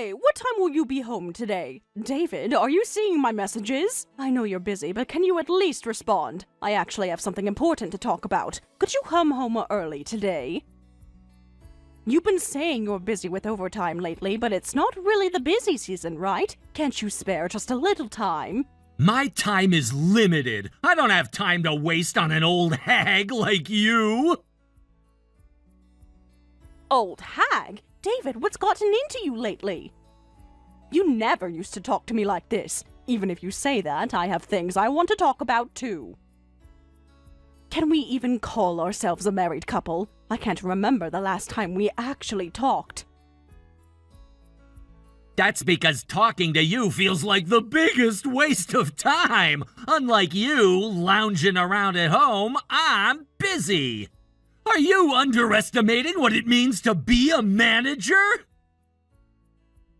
Hey, what time will you be home today? David, are you seeing my messages? I know you're busy, but can you at least respond? I actually have something important to talk about. Could you come home early today? You've been saying you're busy with overtime lately, but it's not really the busy season, right? Can't you spare just a little time? My time is limited. I don't have time to waste on an old hag like you. Old hag? David, what's gotten into you lately? You never used to talk to me like this. Even if you say that, I have things I want to talk about too. Can we even call ourselves a married couple? I can't remember the last time we actually talked. That's because talking to you feels like the biggest waste of time. Unlike you, lounging around at home, I'm busy. Are you underestimating what it means to be a manager?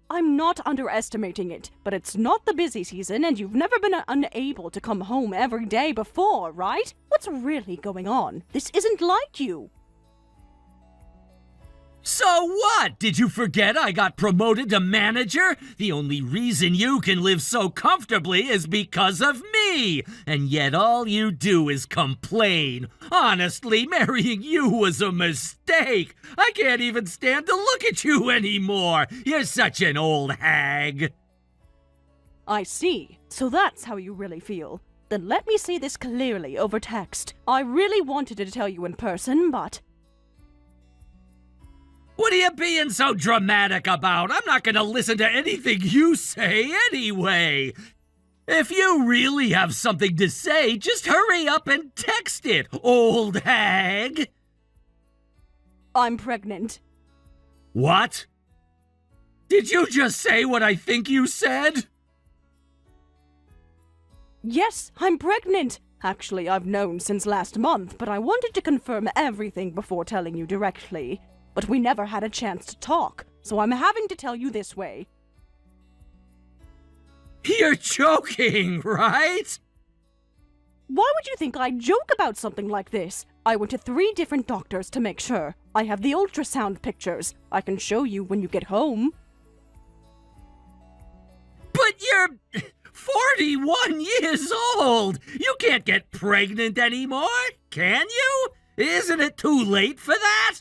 I'm not underestimating it, but it's not the busy season and you've never been unable to come home every day before, right? What's really going on? This isn't like you. So what? Did you forget I got promoted to manager? The only reason you can live so comfortably is because of me. And yet all you do is complain. Honestly, marrying you was a mistake. I can't even stand to look at you anymore. You're such an old hag. I see. So that's how you really feel. Then let me say this clearly over text. I really wanted to tell you in person, but... What are you being so dramatic about? I'm not gonna listen to anything you say anyway. If you really have something to say, just hurry up and text it, old hag. I'm pregnant. What? Did you just say what I think you said? Yes, I'm pregnant. Actually, I've known since last month, but I wanted to confirm everything before telling you directly. But we never had a chance to talk, so I'm having to tell you this way. You're joking, right? Why would you think I'd joke about something like this? I went to 3 different doctors to make sure. I have the ultrasound pictures. I can show you when you get home. But you're 41 years old! You can't get pregnant anymore, can you? Isn't it too late for that?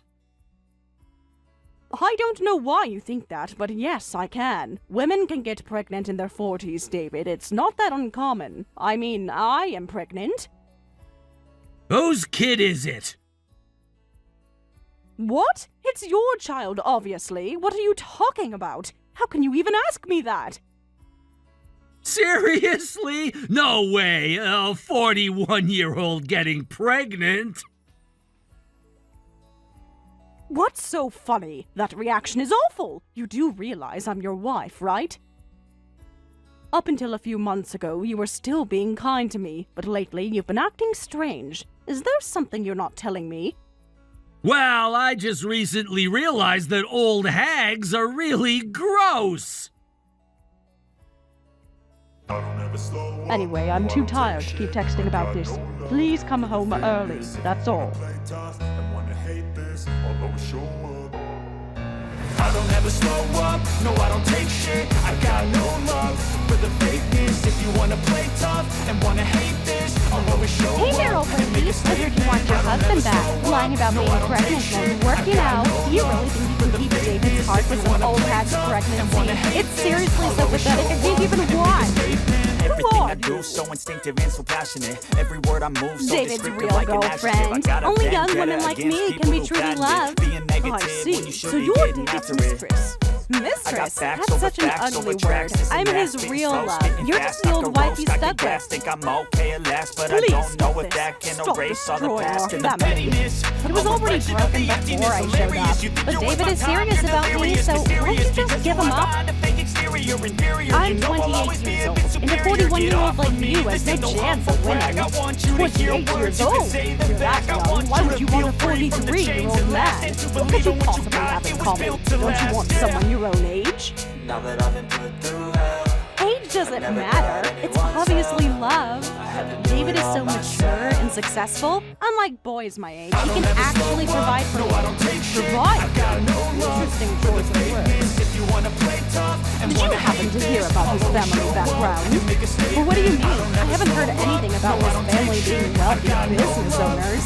I don't know why you think that, but yes, I can. Women can get pregnant in their 40s, David. It's not that uncommon. I mean, I am pregnant. Whose kid is it? What? It's your child, obviously. What are you talking about? How can you even ask me that? Seriously? No way! A 41-year-old getting pregnant? What's so funny? That reaction is awful! You do realize I'm your wife, right? Up until a few months ago, you were still being kind to me, but lately you've been acting strange. Is there something you're not telling me? Well, I just recently realized that old hags are really gross! Anyway, I'm too tired to keep texting about this. Please come home early, that's all. I don't ever slow up, no I don't take shit. I got no love for the fakeness. If you wanna play tough and wanna hate this, I'll always show up. Hey girlfriend, I heard you want your husband back. Lying about being pregnant won't work, you know. Do you really think you can keep David's heart with some old hag's pregnancy? It's seriously so pathetic, I can't even watch. Everything I do so instinctive and so passionate. Every word I move so David's descriptive real like an girlfriend. Only young women like me can be truly loved. I see. So you're David's mistress. Mistress? That's such an ugly word. I'm his real love. You're just the old wife he's stuck with. Think I'm okay at last, but Please I don't know if stop that this. can Stop erase all the destroying past our and the family. pettiness. It was already broken before I showed up. But David is serious about me, so won't you just give him up? I'm 28 years old, and a 41-year-old like you has no chance of winning. 28 years old? You're that young. Why would you want a 43-year-old man? What could you possibly have in common? Don't you want someone your own age? Now that I've been put through hell, Age doesn't matter. It's obviously love. David is so mature and successful. Unlike boys my age, he can actually provide for me. Provide? Interesting choice of words. if you wanna play tough hear about his family background. Well, what do you mean? I haven't heard anything about his family being wealthy business owners.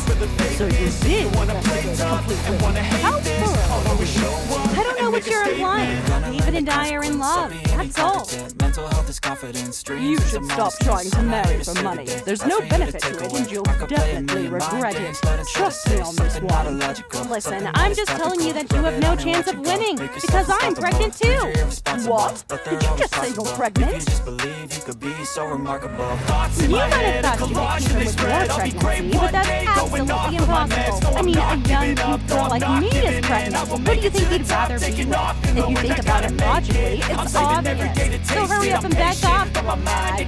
So you did investigate completely. How thorough? I don't know what you're implying. David and I are in love. That's all. You should stop trying to marry for money. There's no benefit to it, and you'll definitely regret it. Trust me on this one. Listen, I'm just telling you that you have no chance of winning, because I'm pregnant too. What? Did you just say you're pregnant? You might have thought you could keep him with your pregnancy, but that's absolutely impossible. I mean, a young, cute girl like me is pregnant. Who do you think he'd rather be with? If you think about it logically, it's obvious. So hurry up and back off, little lad.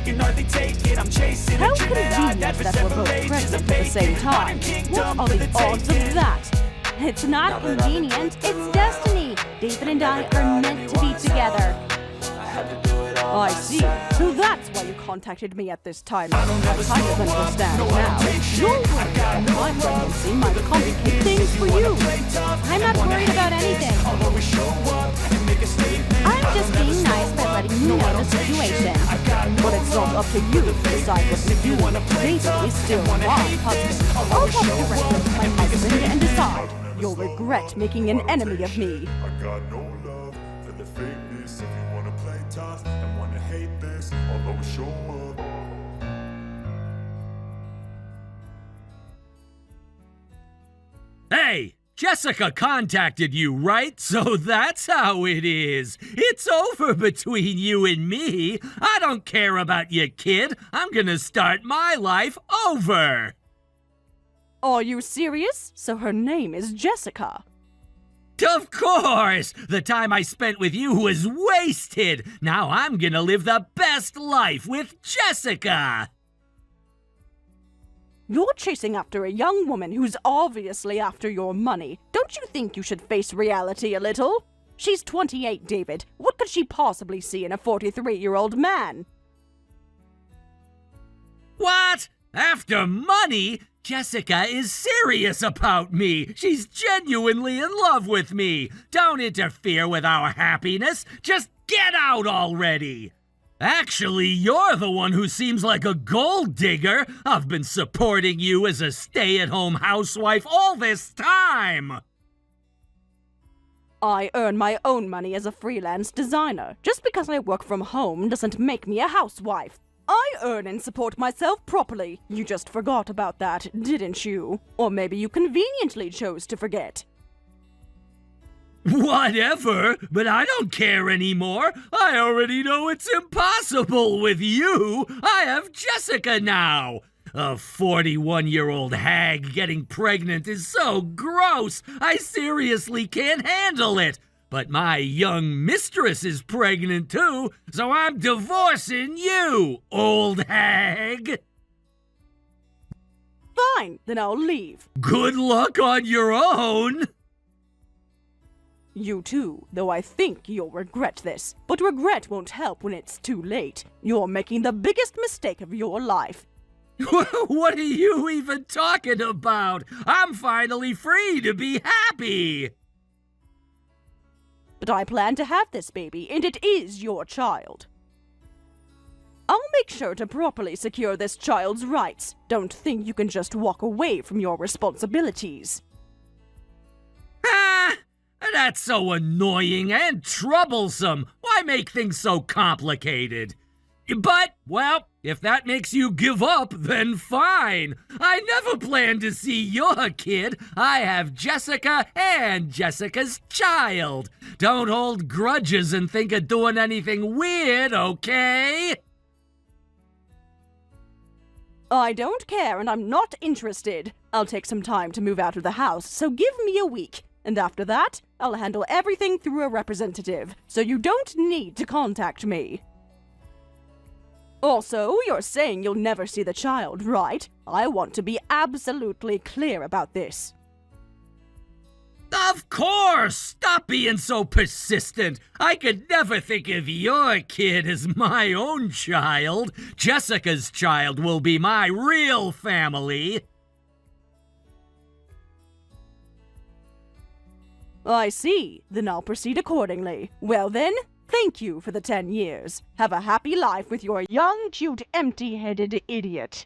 How convenient that we're both pregnant at the same time. What are the odds of that? It's not convenient, it's destiny. David and I are meant to be together. I see. So that's why you contacted me at this time. I kind of understand now. Your worry about my pregnancy might complicate things for you. I'm not worried about anything. I'm just being nice by letting you know the situation. But it's not up to you to decide what to do. David is still my husband. I'll talk directly with my husband and decide. You'll regret making an enemy of me. I got no love for the fakeness. If you wanna play tough and wanna hate this, I'll always show up. Hey, Jessica contacted you, right? So that's how it is. It's over between you and me. I don't care about your kid. I'm gonna start my life over. Are you serious? So her name is Jessica. Of course! The time I spent with you was wasted. Now I'm gonna live the best life with Jessica. You're chasing after a young woman who's obviously after your money. Don't you think you should face reality a little? She's 28, David. What could she possibly see in a 43-year-old man? What? After money? Jessica is serious about me. She's genuinely in love with me. Don't interfere with our happiness. Just get out already. Actually, you're the one who seems like a gold digger. I've been supporting you as a stay-at-home housewife all this time. I earn my own money as a freelance designer. Just because I work from home doesn't make me a housewife. I earn and support myself properly. You just forgot about that, didn't you? Or maybe you conveniently chose to forget. Whatever, but I don't care anymore. I already know it's impossible with you. I have Jessica now. A 41-year-old hag getting pregnant is so gross. I seriously can't handle it. But my young mistress is pregnant too, so I'm divorcing you, old hag. Fine, then I'll leave. Good luck on your own. You too, though I think you'll regret this. But regret won't help when it's too late. You're making the biggest mistake of your life. What are you even talking about? I'm finally free to be happy. But I plan to have this baby, and it is your child. I'll make sure to properly secure this child's rights. Don't think you can just walk away from your responsibilities. Ah, that's so annoying and troublesome. Why make things so complicated? But, well, if that makes you give up, then fine. I never planned to see your kid. I have Jessica and Jessica's child. Don't hold grudges and think of doing anything weird, okay? I don't care, and I'm not interested. I'll take some time to move out of the house, so give me a week. And after that, I'll handle everything through a representative, so you don't need to contact me. Also, you're saying you'll never see the child, right? I want to be absolutely clear about this. Of course! Stop being so persistent. I could never think of your kid as my own child. Jessica's child will be my real family. I see. Then I'll proceed accordingly. Well then, Thank you for the 10 years. Have a happy life with your young, cute, empty-headed idiot.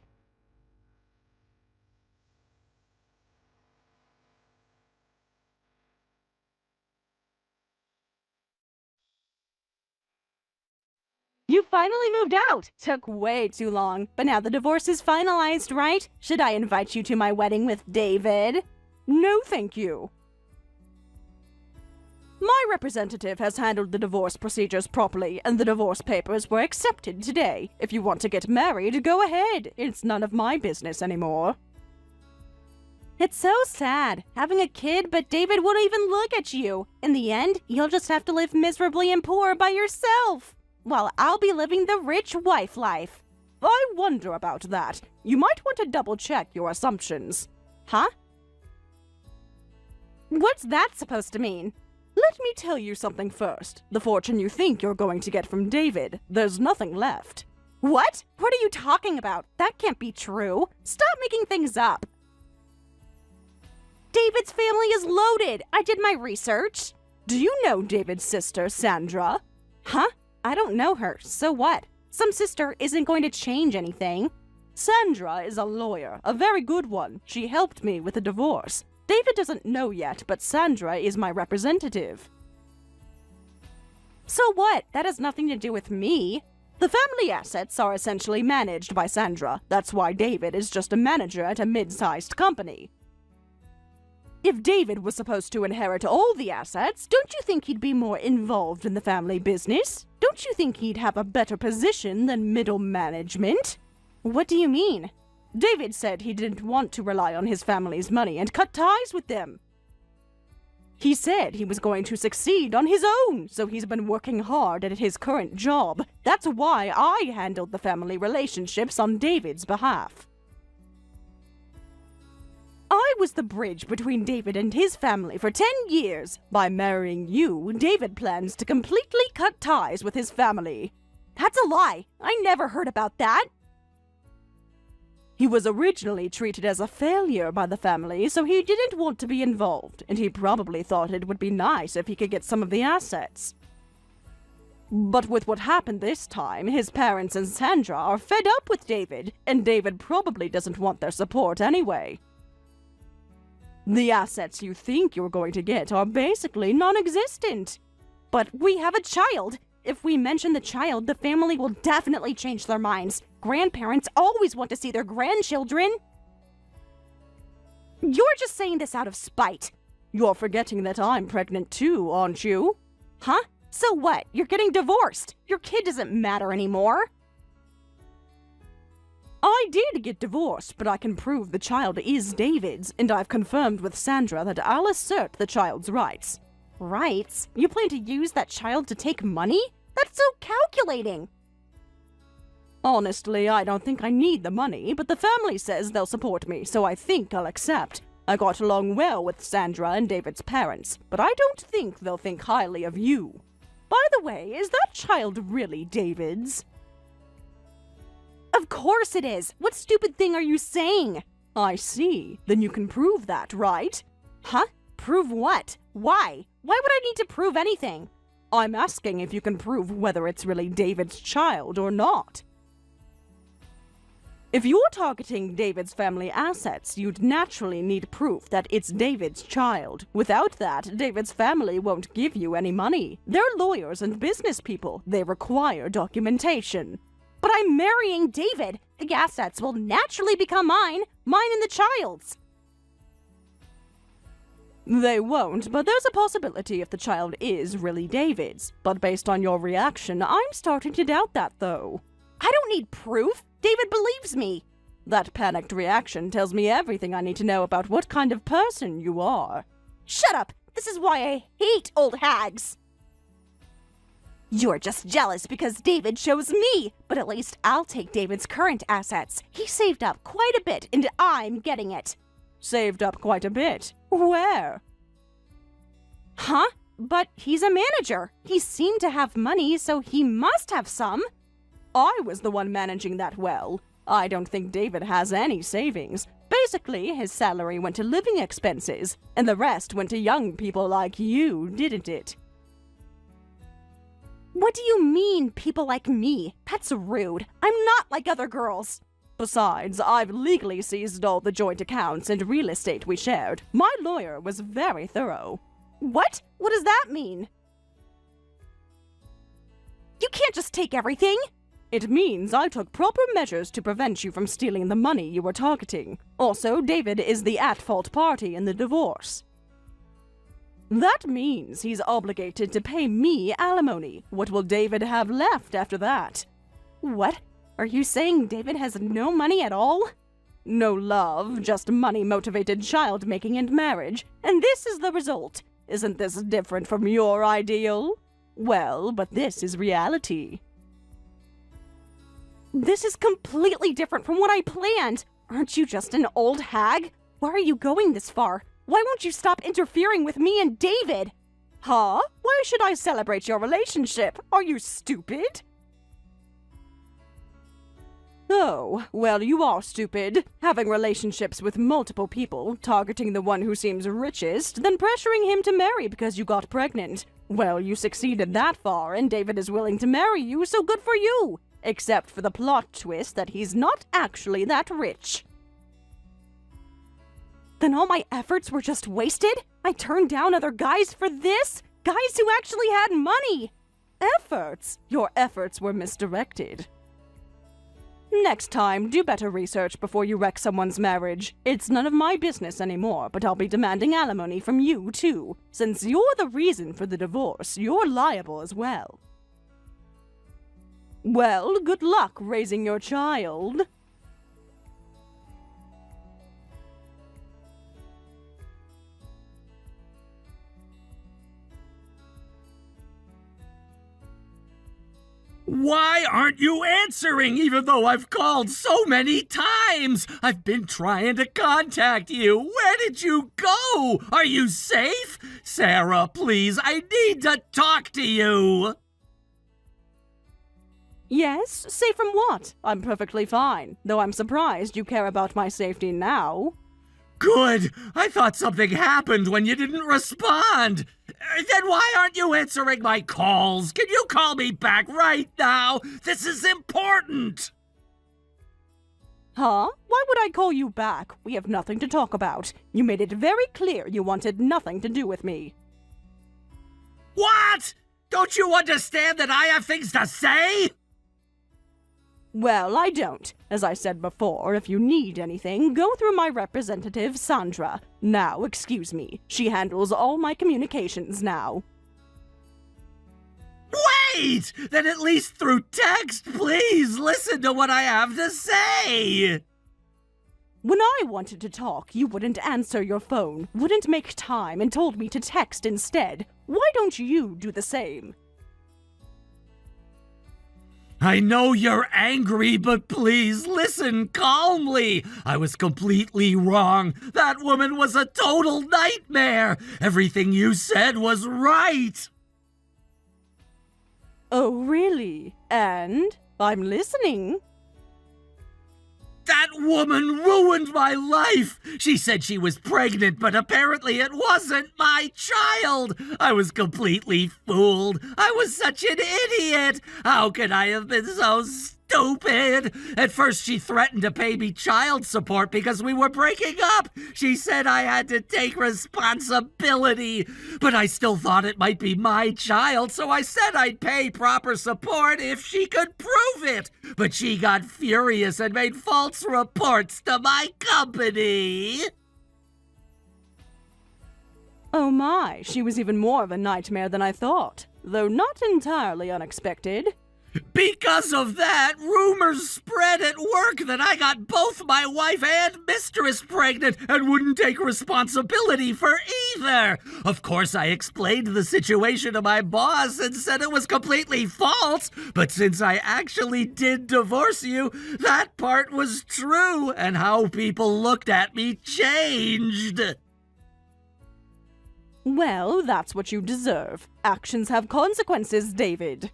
You finally moved out! Took way too long, but now the divorce is finalized, right? Should I invite you to my wedding with David? No, thank you. My representative has handled the divorce procedures properly, and the divorce papers were accepted today. If you want to get married, go ahead. It's none of my business anymore. It's so sad, having a kid, but David won't even look at you. In the end, you'll just have to live miserably and poor by yourself. While I'll be living the rich wife life. I wonder about that. You might want to double-check your assumptions. Huh? What's that supposed to mean? Let me tell you something first. The fortune you think you're going to get from David, there's nothing left. What? What are you talking about? That can't be true. Stop making things up. David's family is loaded. I did my research. Do you know David's sister, Sandra? Huh? I don't know her, so what? Some sister isn't going to change anything. Sandra is a lawyer, a very good one. She helped me with a divorce. David doesn't know yet, but Sandra is my representative. So what? That has nothing to do with me. The family assets are essentially managed by Sandra. That's why David is just a manager at a mid-sized company. If David was supposed to inherit all the assets, don't you think he'd be more involved in the family business? Don't you think he'd have a better position than middle management? What do you mean? David said he didn't want to rely on his family's money and cut ties with them. He said he was going to succeed on his own, so he's been working hard at his current job. That's why I handled the family relationships on David's behalf. I was the bridge between David and his family for 10 years. By marrying you, David plans to completely cut ties with his family. That's a lie. I never heard about that. He was originally treated as a failure by the family, so he didn't want to be involved, and he probably thought it would be nice if he could get some of the assets. But with what happened this time, his parents and Sandra are fed up with David, and David probably doesn't want their support anyway. The assets you think you're going to get are basically non-existent. But we have a child. If we mention the child, the family will definitely change their minds. Grandparents always want to see their grandchildren. You're just saying this out of spite. You're forgetting that I'm pregnant too, aren't you? Huh? So what? You're getting divorced. Your kid doesn't matter anymore. I did get divorced, but I can prove the child is David's, and I've confirmed with Sandra that I'll assert the child's rights. Rights? You plan to use that child to take money? That's so calculating! Honestly, I don't think I need the money, but the family says they'll support me, so I think I'll accept. I got along well with Sandra and David's parents, but I don't think they'll think highly of you. By the way, is that child really David's? Of course it is! What stupid thing are you saying? I see. Then you can prove that, right? Huh? Prove what? Why? Why would I need to prove anything? I'm asking if you can prove whether it's really David's child or not. If you're targeting David's family assets, you'd naturally need proof that it's David's child. Without that, David's family won't give you any money. They're lawyers and business people. They require documentation. But I'm marrying David. The assets will naturally become mine and the child's. They won't, but there's a possibility if the child is really David's. But based on your reaction, I'm starting to doubt that, though. I don't need proof. David believes me. That panicked reaction tells me everything I need to know about what kind of person you are. Shut up! This is why I hate old hags! You're just jealous because David chose me, but at least I'll take David's current assets. He saved up quite a bit, and I'm getting it. Saved up quite a bit? Where? Huh? But he's a manager. He seemed to have money, so he must have some. I was the one managing that well. I don't think David has any savings. Basically, his salary went to living expenses, and the rest went to young people like you, didn't it? What do you mean, people like me? That's rude. I'm not like other girls. Besides, I've legally seized all the joint accounts and real estate we shared. My lawyer was very thorough. What? What does that mean? You can't just take everything! It means I took proper measures to prevent you from stealing the money you were targeting. Also, David is the at-fault party in the divorce. That means he's obligated to pay me alimony. What will David have left after that? What? Are you saying David has no money at all? No love, just money-motivated child-making and marriage. And this is the result. Isn't this different from your ideal? Well, but this is reality. This is completely different from what I planned. Aren't you just an old hag? Why are you going this far? Why won't you stop interfering with me and David? Huh? Why should I celebrate your relationship? Are you stupid? Oh, well, you are stupid. Having relationships with multiple people, targeting the one who seems richest, then pressuring him to marry because you got pregnant. Well, you succeeded that far, and David is willing to marry you, so good for you. Except for the plot twist that he's not actually that rich. Then all my efforts were just wasted? I turned down other guys for this? Guys who actually had money! Efforts? Your efforts were misdirected. Next time, do better research before you wreck someone's marriage. It's none of my business anymore, but I'll be demanding alimony from you, too. Since you're the reason for the divorce, you're liable as well. Well, good luck raising your child. Why aren't you answering even though I've called so many times? I've been trying to contact you. Where did you go? Are you safe? Sarah, please, I need to talk to you. Yes? Safe from what? I'm perfectly fine, though I'm surprised you care about my safety now. Good. I thought something happened when you didn't respond. Then why aren't you answering my calls? Can you call me back right now? This is important. Huh? Why would I call you back? We have nothing to talk about. You made it very clear you wanted nothing to do with me. What? Don't you understand that I have things to say? Well, I don't. As I said before, if you need anything, go through my representative, Sandra. Now, excuse me. She handles all my communications now. Wait! Then at least through text, please listen to what I have to say! When I wanted to talk, you wouldn't answer your phone, wouldn't make time, and told me to text instead. Why don't you do the same? I know you're angry, but please listen calmly. I was completely wrong. That woman was a total nightmare. Everything you said was right. Oh, really? And? I'm listening. That woman ruined my life! She said she was pregnant, but apparently it wasn't my child! I was completely fooled! I was such an idiot! How could I have been so stupid? At first she threatened to pay me child support because we were breaking up! She said I had to take responsibility! But I still thought it might be my child, so I said I'd pay proper support if she could prove it! But she got furious and made false reports to my company! Oh my, she was even more of a nightmare than I thought, though not entirely unexpected. Because of that, rumors spread at work that I got both my wife and mistress pregnant and wouldn't take responsibility for either. Of course, I explained the situation to my boss and said it was completely false, but since I actually did divorce you, that part was true, and how people looked at me changed. Well, that's what you deserve. Actions have consequences, David.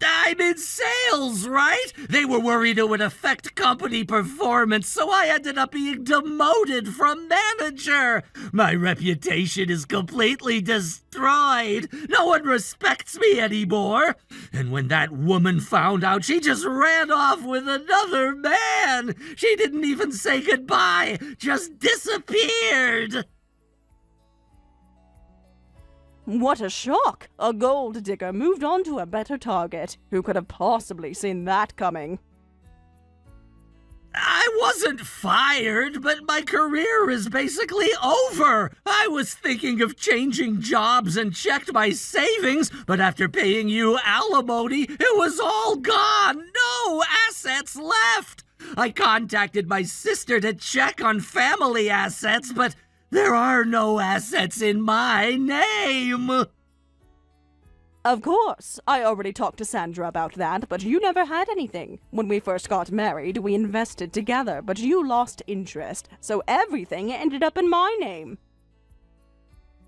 I'm in sales, right? They were worried it would affect company performance, so I ended up being demoted from manager. My reputation is completely destroyed. No one respects me anymore. And when that woman found out, she just ran off with another man. She didn't even say goodbye, just disappeared. What a shock! A gold digger moved on to a better target. Who could have possibly seen that coming? I wasn't fired, but my career is basically over. I was thinking of changing jobs and checked my savings, but after paying you alimony, it was all gone. No assets left. I contacted my sister to check on family assets, but there are no assets in my name. Of course, I already talked to Sandra about that, but you never had anything. When we first got married, we invested together, but you lost interest, so everything ended up in my name.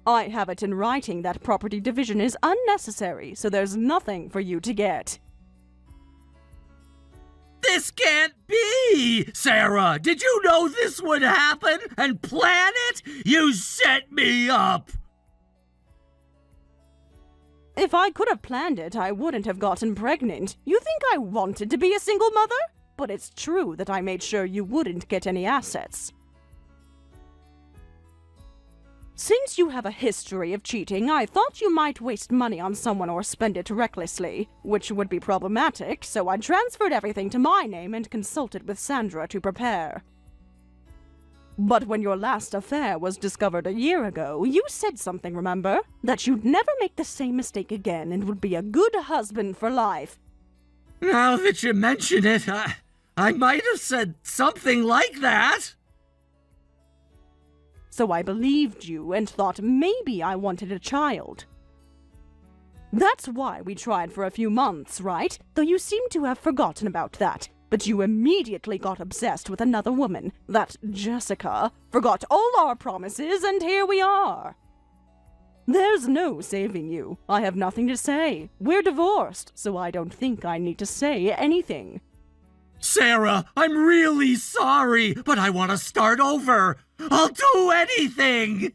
I have it in writing that property division is unnecessary, so there's nothing for you to get. This can't be! Sarah, did you know this would happen and plan it? You set me up! If I could have planned it, I wouldn't have gotten pregnant. You think I wanted to be a single mother? But it's true that I made sure you wouldn't get any assets. Since you have a history of cheating, I thought you might waste money on someone or spend it recklessly, which would be problematic, so I transferred everything to my name and consulted with Sandra to prepare. But when your last affair was discovered a year ago, you said something, remember? That you'd never make the same mistake again and would be a good husband for life. Now that you mention it, I might have said something like that. So I believed you and thought maybe I wanted a child. That's why we tried for a few months, right? Though you seem to have forgotten about that. But you immediately got obsessed with another woman, that Jessica, forgot all our promises, and here we are. There's no saving you. I have nothing to say. We're divorced, so I don't think I need to say anything. Sarah, I'm really sorry, but I want to start over. I'll do anything!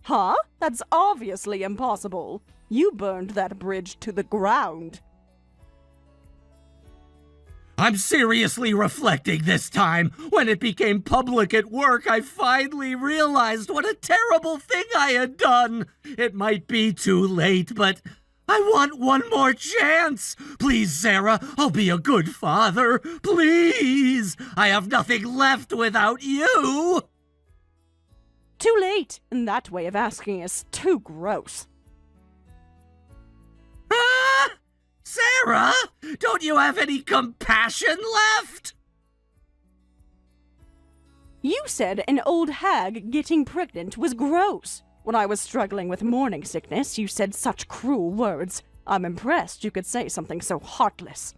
Huh? That's obviously impossible. You burned that bridge to the ground. I'm seriously reflecting this time. When it became public at work, I finally realized what a terrible thing I had done. It might be too late, but I want one more chance. Please, Sarah, I'll be a good father. Please. I have nothing left without you. Too late. And that way of asking is too gross. Ah! Sarah, don't you have any compassion left? You said an old hag getting pregnant was gross. When I was struggling with morning sickness, you said such cruel words. I'm impressed you could say something so heartless.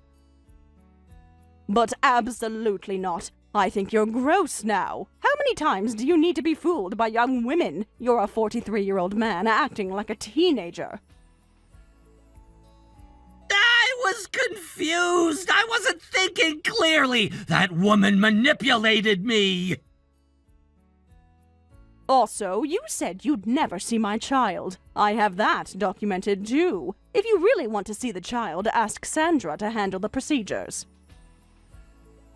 But absolutely not. I think you're gross now. How many times do you need to be fooled by young women? You're a 43-year-old man acting like a teenager. I was confused. I wasn't thinking clearly. That woman manipulated me. Also, you said you'd never see my child. I have that documented too. If you really want to see the child, ask Sandra to handle the procedures.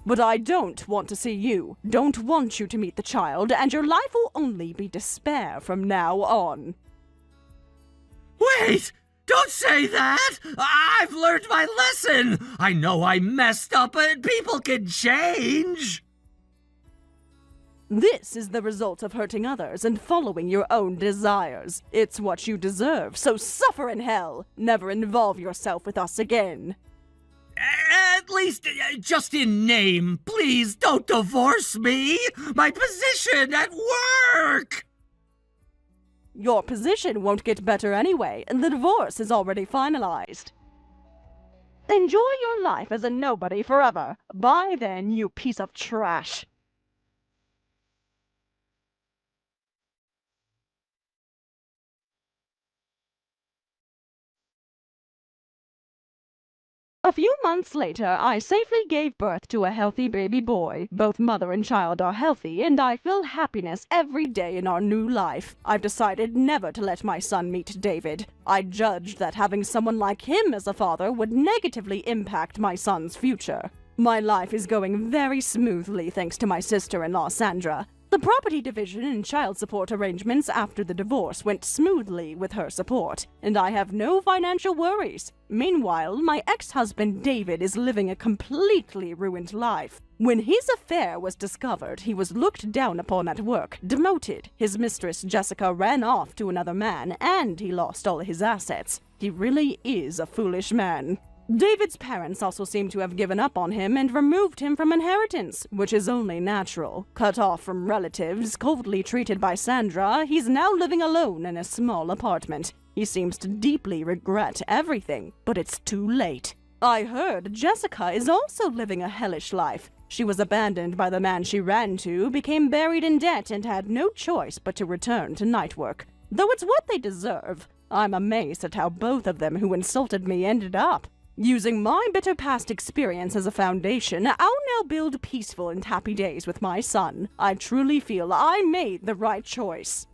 But I don't want to see you, don't want you to meet the child, and your life will only be despair from now on. Wait! Don't say that! I've learned my lesson! I know I messed up, but people can change! This is the result of hurting others and following your own desires. It's what you deserve, so suffer in hell! Never involve yourself with us again. At least, just in name. Please don't divorce me! My position at work! Your position won't get better anyway, and the divorce is already finalized. Enjoy your life as a nobody forever. Bye then, you piece of trash. A few months later, I safely gave birth to a healthy baby boy. Both mother and child are healthy, and I feel happiness every day in our new life. I've decided never to let my son meet David. I judged that having someone like him as a father would negatively impact my son's future. My life is going very smoothly thanks to my sister-in-law, Sandra. The property division and child support arrangements after the divorce went smoothly with her support, and I have no financial worries. Meanwhile, my ex-husband David is living a completely ruined life. When his affair was discovered, he was looked down upon at work, demoted. His mistress Jessica ran off to another man, and he lost all his assets. He really is a foolish man. David's parents also seem to have given up on him and removed him from inheritance, which is only natural. Cut off from relatives, coldly treated by Sandra, he's now living alone in a small apartment. He seems to deeply regret everything, but it's too late. I heard Jessica is also living a hellish life. She was abandoned by the man she ran to, became buried in debt, and had no choice but to return to night work. Though it's what they deserve. I'm amazed at how both of them who insulted me ended up. Using my bitter past experience as a foundation, I'll now build peaceful and happy days with my son. I truly feel I made the right choice.